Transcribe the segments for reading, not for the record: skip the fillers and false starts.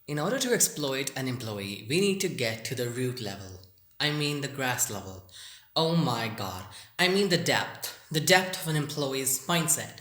In order to exploit an employee, we need to get to the root level. I mean the grass level. Oh my god. I mean the depth of an employee's mindset.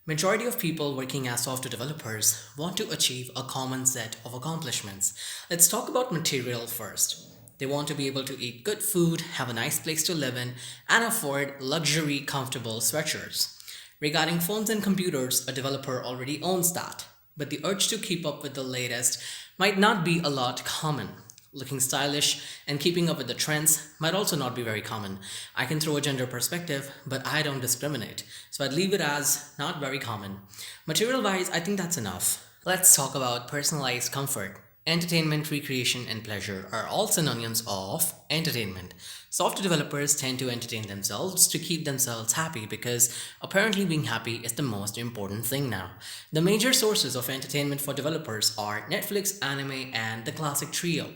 Majority of people working as software developers want to achieve a common set of accomplishments. Let's talk about material first. They want to be able to eat good food, have a nice place to live in, and afford luxury, comfortable sweatshirts. Regarding phones and computers, a developer already owns that, but the urge to keep up with the latest might not be a lot common. Looking stylish and keeping up with the trends might also not be very common. I can throw a gender perspective, but I don't discriminate, so I'd leave it as not very common. Material wise, I think that's enough. Let's talk about personalized comfort. Entertainment, recreation, and pleasure are all synonyms of entertainment. Software developers tend to entertain themselves to keep themselves happy because apparently being happy is the most important thing now. The major sources of entertainment for developers are Netflix, anime, and the classic trio.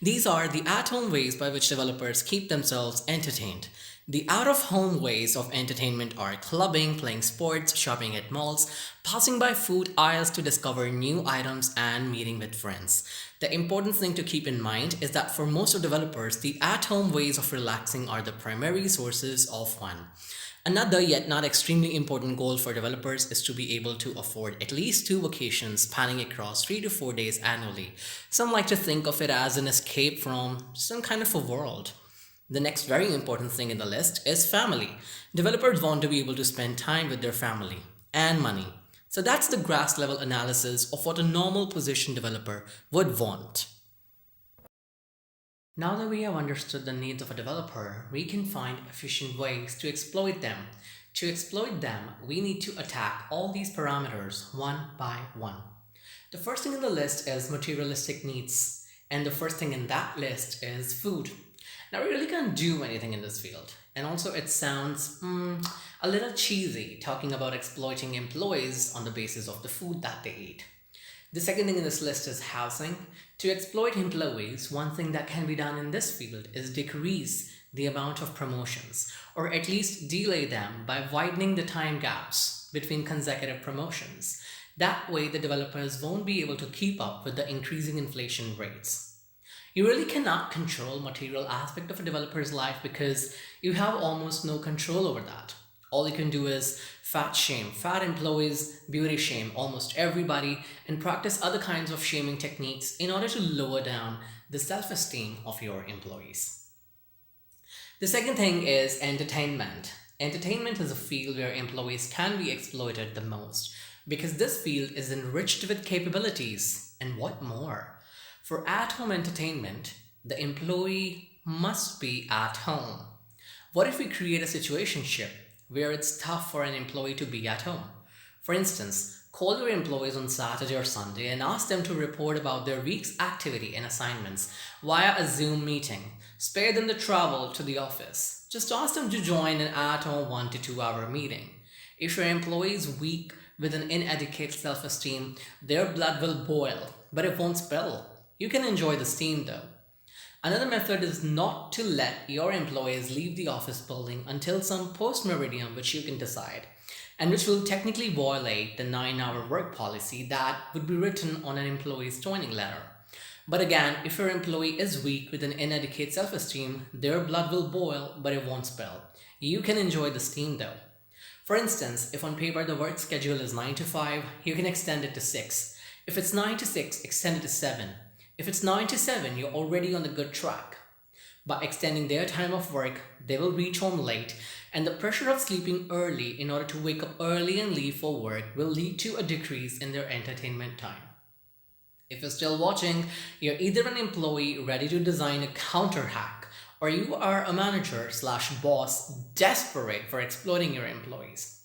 These are the at home ways by which developers keep themselves entertained. The out of home ways of entertainment are clubbing, playing sports, shopping at malls, passing by food aisles to discover new items, and meeting with friends. The important thing to keep in mind is that for most of developers, the at home ways of relaxing are the primary sources of fun. Another yet not extremely important goal for developers is to be able to afford at least two vacations spanning across 3 to 4 days annually. Some like to think of it as an escape from some kind of a world. The next very important thing in the list is family. Developers want to be able to spend time with their family and money. So that's the grass level analysis of what a normal position developer would want. Now that we have understood the needs of a developer, we can find efficient ways to exploit them. To exploit them, we need to attack all these parameters one by one. The first thing in the list is materialistic needs, and the first thing in that list is food. Now, we really can't do anything in this field, and also it sounds a little cheesy talking about exploiting employees on the basis of the food that they eat. The second thing in this list is housing. To exploit employees, one thing that can be done in this field is decrease the amount of promotions, or at least delay them by widening the time gaps between consecutive promotions. That way, the developers won't be able to keep up with the increasing inflation rates. You really cannot control material aspect of a developer's life because you have almost no control over that. All you can do is fat shame, fat employees, beauty shame almost everybody, and practice other kinds of shaming techniques in order to lower down the self esteem of your employees. The second thing is entertainment. Entertainment is a field where employees can be exploited the most because this field is enriched with capabilities and what more. For at home entertainment, the employee must be at home. What if we create a situationship where it's tough for an employee to be at home? For instance, call your employees on Saturday or Sunday and ask them to report about their week's activity and assignments via a Zoom meeting. Spare them the travel to the office. Just ask them to join an at home 1 to 2 hour meeting. If your employee is weak with an inadequate self esteem, their blood will boil, but it won't spill. You can enjoy the steam though. Another method is not to let your employees leave the office building until some post meridian, which you can decide, and which will technically violate the 9 hour work policy that would be written on an employee's joining letter. But again, if your employee is weak with an inadequate self esteem, their blood will boil, but it won't spill. You can enjoy the steam though. For instance, if on paper the work schedule is 9 to 5, you can extend it to 6. If it's 9 to 6, extend it to 7. If it's 9 to 7, you're already on the good track. By extending their time of work, they will reach home late, and the pressure of sleeping early in order to wake up early and leave for work will lead to a decrease in their entertainment time. If you're still watching, you're either an employee ready to design a counter hack, or you are a manager slash boss desperate for exploiting your employees.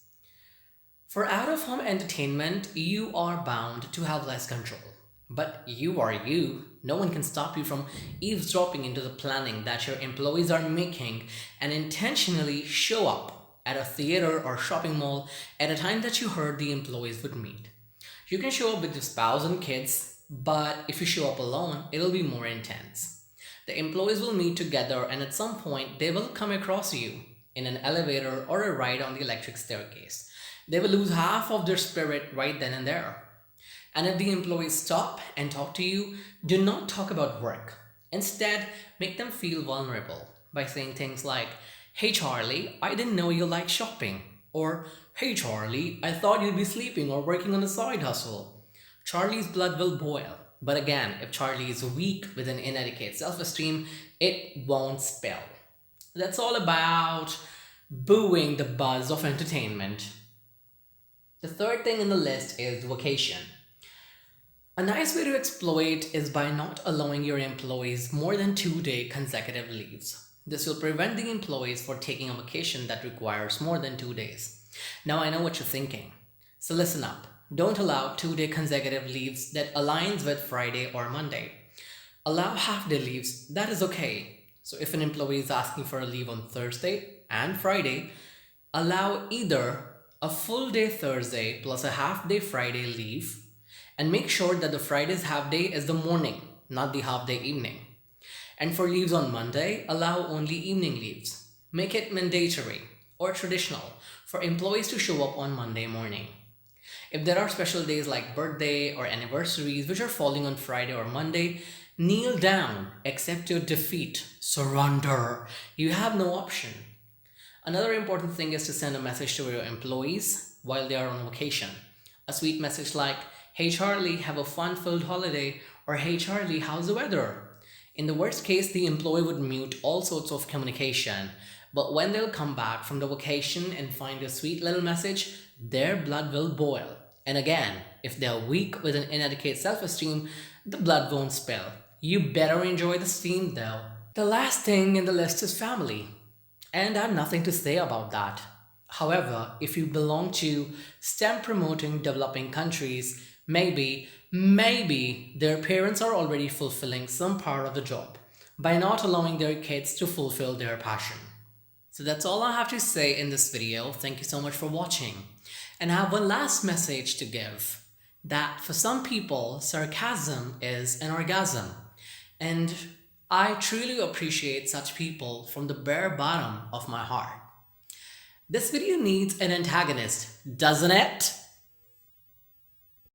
For out of home entertainment, you are bound to have less control. But you are you. No one can stop you from eavesdropping into the planning that your employees are making and intentionally show up at a theater or shopping mall at a time that you heard the employees would meet. You can show up with your spouse and kids, but if you show up alone, it'll be more intense. The employees will meet together and at some point they will come across you in an elevator or a ride on the electric staircase. They will lose half of their spirit right then and there. And if the employees stop and talk to you, do not talk about work. Instead, make them feel vulnerable by saying things like, "Hey Charlie, I didn't know you like shopping." Or, "Hey Charlie, I thought you'd be sleeping or working on a side hustle." Charlie's blood will boil. But again, if Charlie is weak with an inadequate self esteem, it won't spill. That's all about booing the buzz of entertainment. The third thing in the list is vacation. A nice way to exploit is by not allowing your employees more than 2-day consecutive leaves. This will prevent the employees from taking a vacation that requires more than 2 days. Now I know what you're thinking. So listen up. Don't allow 2-day consecutive leaves that aligns with Friday or Monday. Allow half-day leaves. That is okay. So if an employee is asking for a leave on Thursday and Friday, allow either a full day Thursday plus a half-day Friday leave, and make sure that the Friday's half-day is the morning, not the half-day evening. And for leaves on Monday, allow only evening leaves. Make it mandatory or traditional for employees to show up on Monday morning. If there are special days like birthday or anniversaries which are falling on Friday or Monday, kneel down, accept your defeat, surrender. You have no option. Another important thing is to send a message to your employees while they are on vacation. A sweet message like, "Hey Charlie, have a fun-filled holiday," or "Hey Charlie, how's the weather?" In the worst case, the employee would mute all sorts of communication. But when they'll come back from the vacation and find a sweet little message, their blood will boil. And again, if they're weak with an inadequate self-esteem, the blood won't spill. You better enjoy the steam though. The last thing in the list is family. And I have nothing to say about that. However, if you belong to STEM promoting developing countries, maybe their parents are already fulfilling some part of the job by not allowing their kids to fulfill their passion. So that's all I have to say in this video. Thank you so much for watching. And I have one last message to give, that for some people, sarcasm is an orgasm. And I truly appreciate such people from the bare bottom of my heart. This video needs an antagonist, doesn't it?